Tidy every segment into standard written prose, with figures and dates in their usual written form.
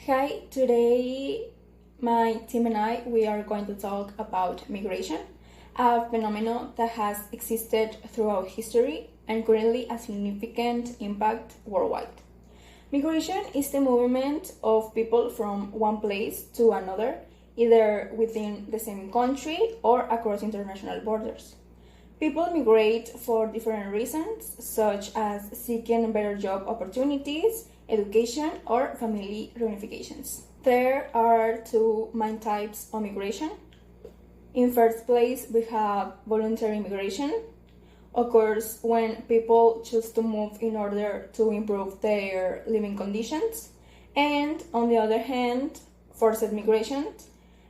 Hi, today my team and we are going to talk about migration, a phenomenon that has existed throughout history and currently a significant impact worldwide. Migration is the movement of people from one place to another, either within the same country or across international borders. People migrate for different reasons, such as seeking better job opportunities, education, or family reunifications. There are two main types of migration. In first place, we have voluntary migration. Occurs when people choose to move in order to improve their living conditions. And on the other hand, forced migration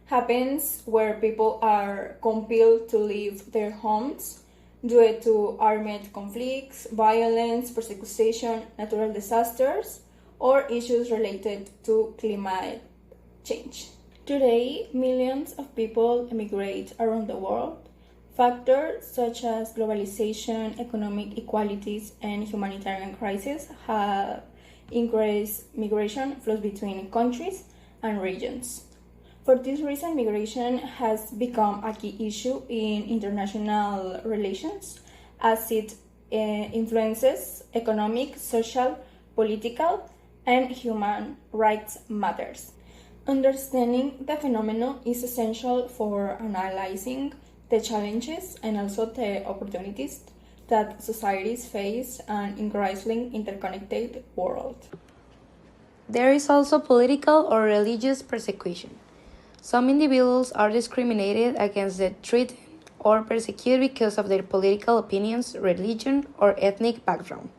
happens where people are compelled to leave their homes due to armed conflicts, violence, persecution, natural disasters, or issues related to climate change. Today, millions of people emigrate around the world. Factors such as globalization, economic inequalities, and humanitarian crises have increased migration flows between countries and regions. For this reason, migration has become a key issue in international relations as it influences economic, social, political, and human rights matters. Understanding the phenomenon is essential for analyzing the challenges and also the opportunities that societies face in an increasingly interconnected world. There is also political or religious persecution. Some individuals are discriminated against, treated, or persecuted because of their political opinions, religion, or ethnic background.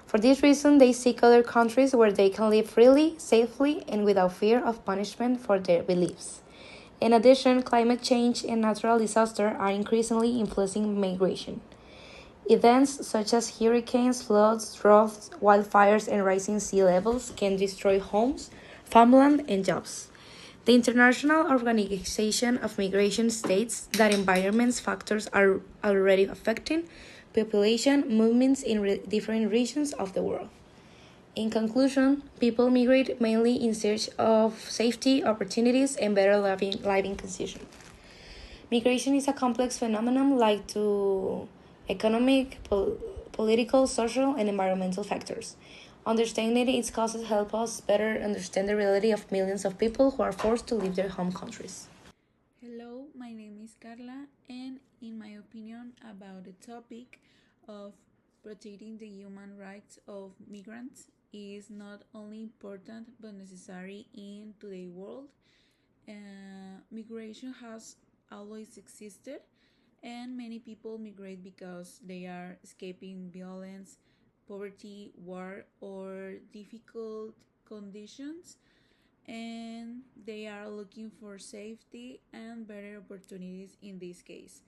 For this reason, they seek other countries where they can live freely, safely, and without fear of punishment for their beliefs. In addition, climate change and natural disasters are increasingly influencing migration. Events such as hurricanes, floods, droughts, wildfires, and rising sea levels can destroy homes, farmland, and jobs. The International Organization of Migration states that environment factors are already affecting population movements in different regions of the world. In conclusion, people migrate mainly in search of safety, opportunities, and better living conditions. Migration is a complex phenomenon linked to economic, political, social, and environmental factors. Understanding its causes help us better understand the reality of millions of people who are forced to leave their home countries. Hello, my name is Carla, and in my opinion about the topic of protecting the human rights of migrants is not only important but necessary in today's world. Migration has always existed, and many people migrate because they are escaping violence, poverty, war, or difficult conditions, and they are looking for safety and better opportunities in this case.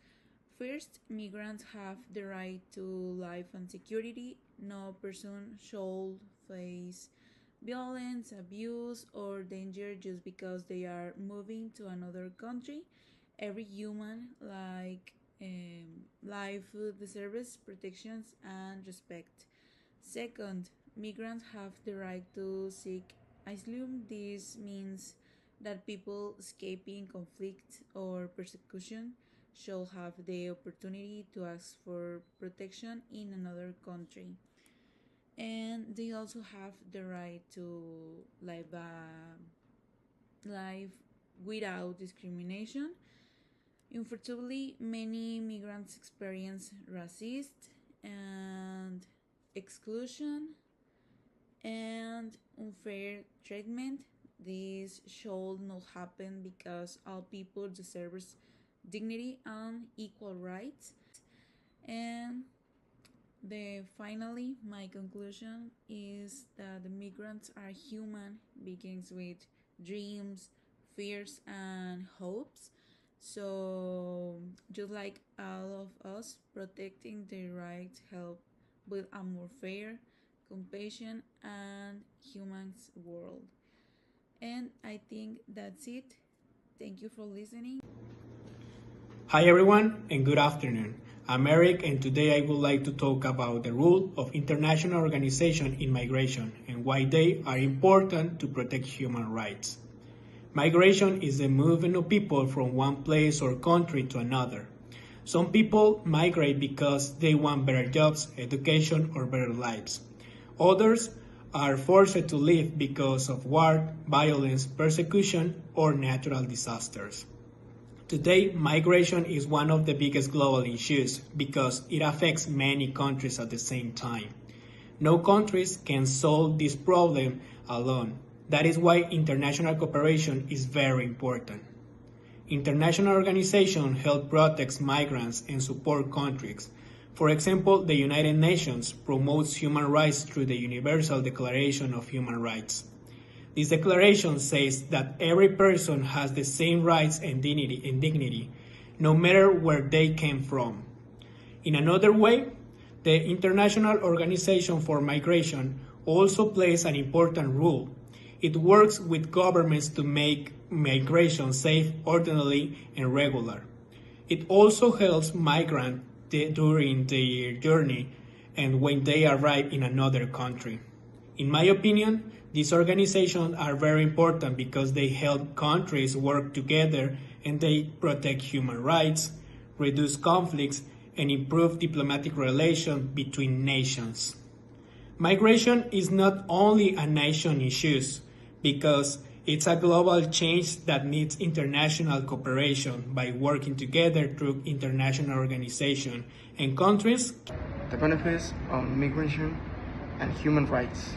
First, migrants have the right to life and security. No person should face violence, abuse, or danger just because they are moving to another country. Every human, like life, deserves protections and respect. Second, migrants have the right to seek asylum. This means that people escaping conflict or persecution should have the opportunity to ask for protection in another country. And they also have the right to live a life without discrimination. Unfortunately, many migrants experience racism and exclusion and unfair treatment. This should not happen because all people deserve dignity and equal rights. And finally, my conclusion is that the migrants are human beings with dreams, fears, and hopes. So, just like all of us, protecting their rights help build a more fair, compassion, and humans world. And I think that's it. Thank you for listening. Hi everyone and good afternoon. I'm Eric, and today I would like to talk about the role of international organizations in migration and why they are important to protect human rights. Migration is the movement of people from one place or country to another. Some people migrate because they want better jobs, education, or better lives. Others are forced to leave because of war, violence, persecution, or natural disasters. Today, migration is one of the biggest global issues because it affects many countries at the same time. No countries can solve this problem alone. That is why international cooperation is very important. International organizations help protect migrants and support countries. For example, the United Nations promotes human rights through the Universal Declaration of Human Rights. This declaration says that every person has the same rights and dignity, no matter where they came from. In another way, the International Organization for Migration also plays an important role. It works with governments to make migration safe, orderly, and regular. It also helps migrants during their journey and when they arrive in another country. In my opinion, these organizations are very important because they help countries work together and they protect human rights, reduce conflicts, and improve diplomatic relations between nations. Migration is not only a nation issue because it's a global change that needs international cooperation by working together through international organizations and countries. The benefits of migration and human rights.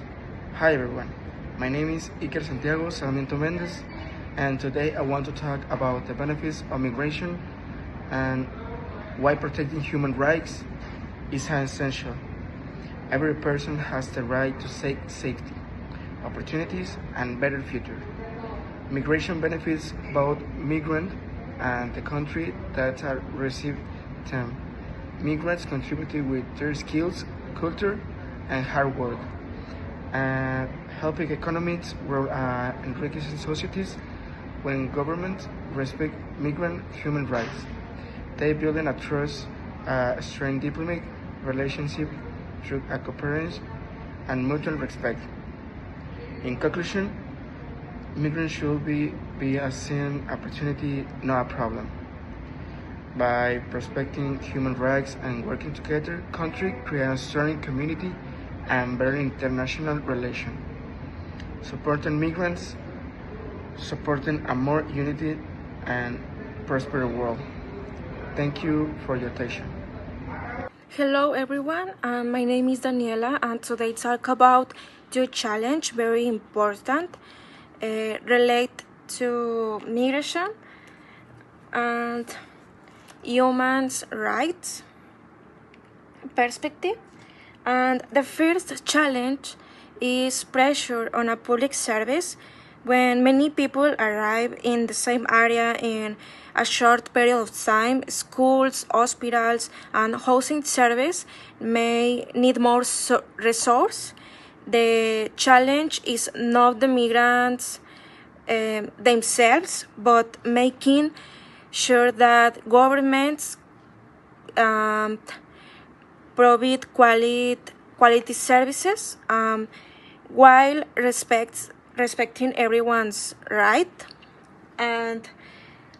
Hi everyone, my name is Iker Santiago Sarmiento Mendez, and today I want to talk about the benefits of migration and why protecting human rights is essential. Every person has the right to safety, opportunities, and better future. Migration benefits both migrant and the country that are receive them. Migrants contribute with their skills, culture, and hard work, and helping economies grow and enriching societies. When governments respect migrant human rights, they build a trust, strengthen diplomatic relationship through a cooperation and mutual respect. In conclusion, migrants should be a seen opportunity, not a problem. By respecting human rights and working together, countries create a strong community and better international relations. Supporting migrants, supporting a more united and prosperous world. Thank you for your attention. Hello everyone, my name is Daniela and today talk about two challenge very important relate to migration and human rights perspective. And the first challenge is pressure on a public service when many people arrive in the same area in a short period of time. Schools, hospitals, and housing service may need more resource. The challenge is not the migrants themselves, but making sure that governments provide quality services while respecting everyone's right. And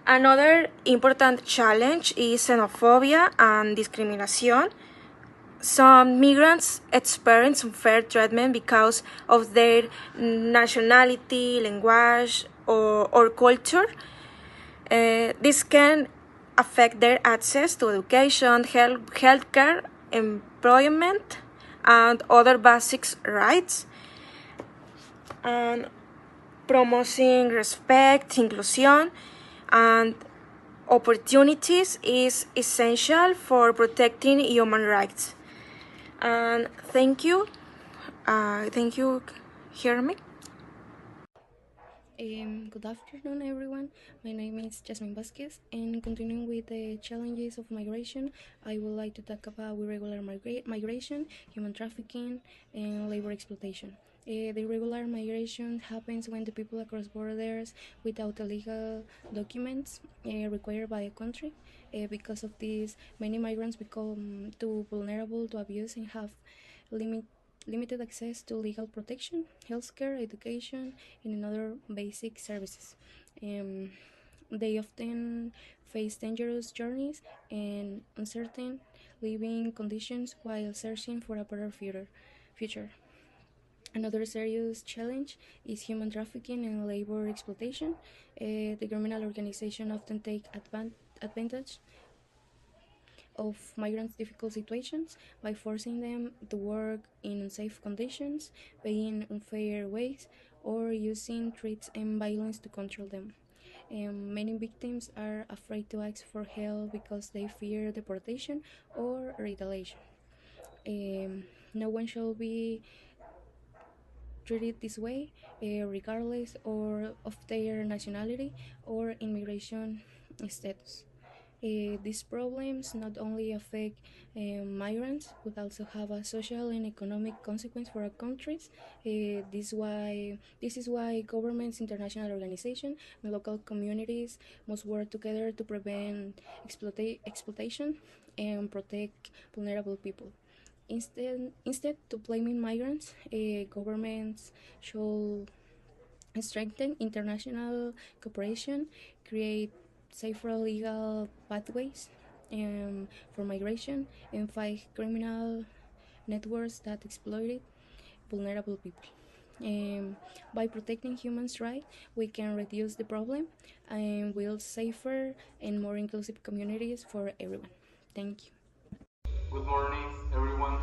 another important challenge is xenophobia and discrimination. Some migrants experience unfair treatment because of their nationality, language, or culture. This can affect their access to education, healthcare, employment, and other basic rights. And promoting respect, inclusion, and opportunities is essential for protecting human rights. And thank you. Hear me? Good afternoon, everyone. My name is Jasmine Vasquez, and continuing with the challenges of migration, I would like to talk about irregular migration, human trafficking, and labor exploitation. The irregular migration happens when the people across borders without the legal documents required by a country. Because of this, many migrants become too vulnerable to abuse and have limited access to legal protection, healthcare, education, and other basic services. Um, they often face dangerous journeys and uncertain living conditions while searching for a better future. Another serious challenge is human trafficking and labor exploitation. The criminal organization often take advantage of migrants' difficult situations by forcing them to work in unsafe conditions, paying unfair wages, or using threats and violence to control them. Many victims are afraid to ask for help because they fear deportation or retaliation. No one should be treated this way, regardless of their nationality or immigration status. These problems not only affect migrants but also have a social and economic consequence for our countries. This is why governments, international organizations, and local communities must work together to prevent exploitation and protect vulnerable people. Instead to blaming migrants, governments should strengthen international cooperation, create safer legal pathways for migration, and fight criminal networks that exploit vulnerable people. By protecting human rights, we can reduce the problem and build safer and more inclusive communities for everyone. Thank you. Good morning, everyone.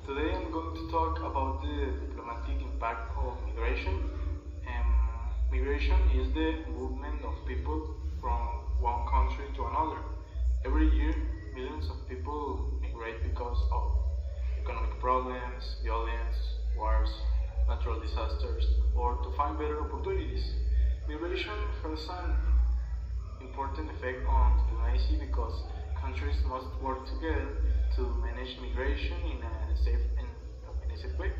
Today I'm going to talk about the diplomatic impact of migration. Migration is the movement of people from one country to another. Every year, millions of people migrate because of economic problems, violence, wars, natural disasters, or to find better opportunities. Migration has an important effect on diplomacy because countries must work together to manage migration in a safe way.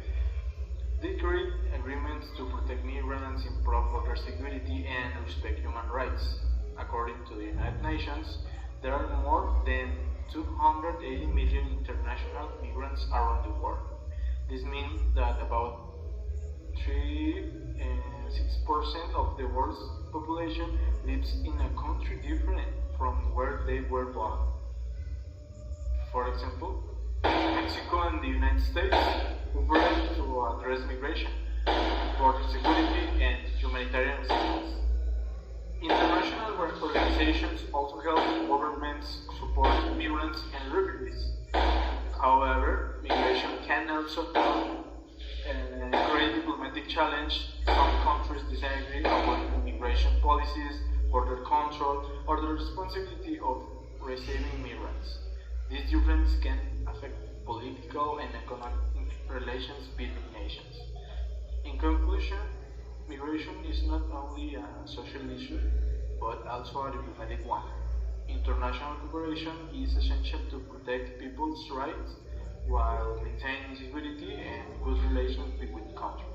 They create agreements to protect migrants, improve border security, and respect human rights. According to the United Nations, there are more than 280 million international migrants around the world. This means that about 6% of the world's population lives in a country different from where they were born. For example, Mexico and the United States cooperate to address migration, border security, and humanitarian assistance. International organizations also help governments support migrants and refugees. However, migration can also create diplomatic challenge. Some countries disagree about immigration policies, border control, or the responsibility of receiving migrants. These differences can affect political and economic relations between nations. In conclusion, migration is not only a social issue, but also a diplomatic one. International cooperation is essential to protect people's rights while maintaining security and good relations between countries.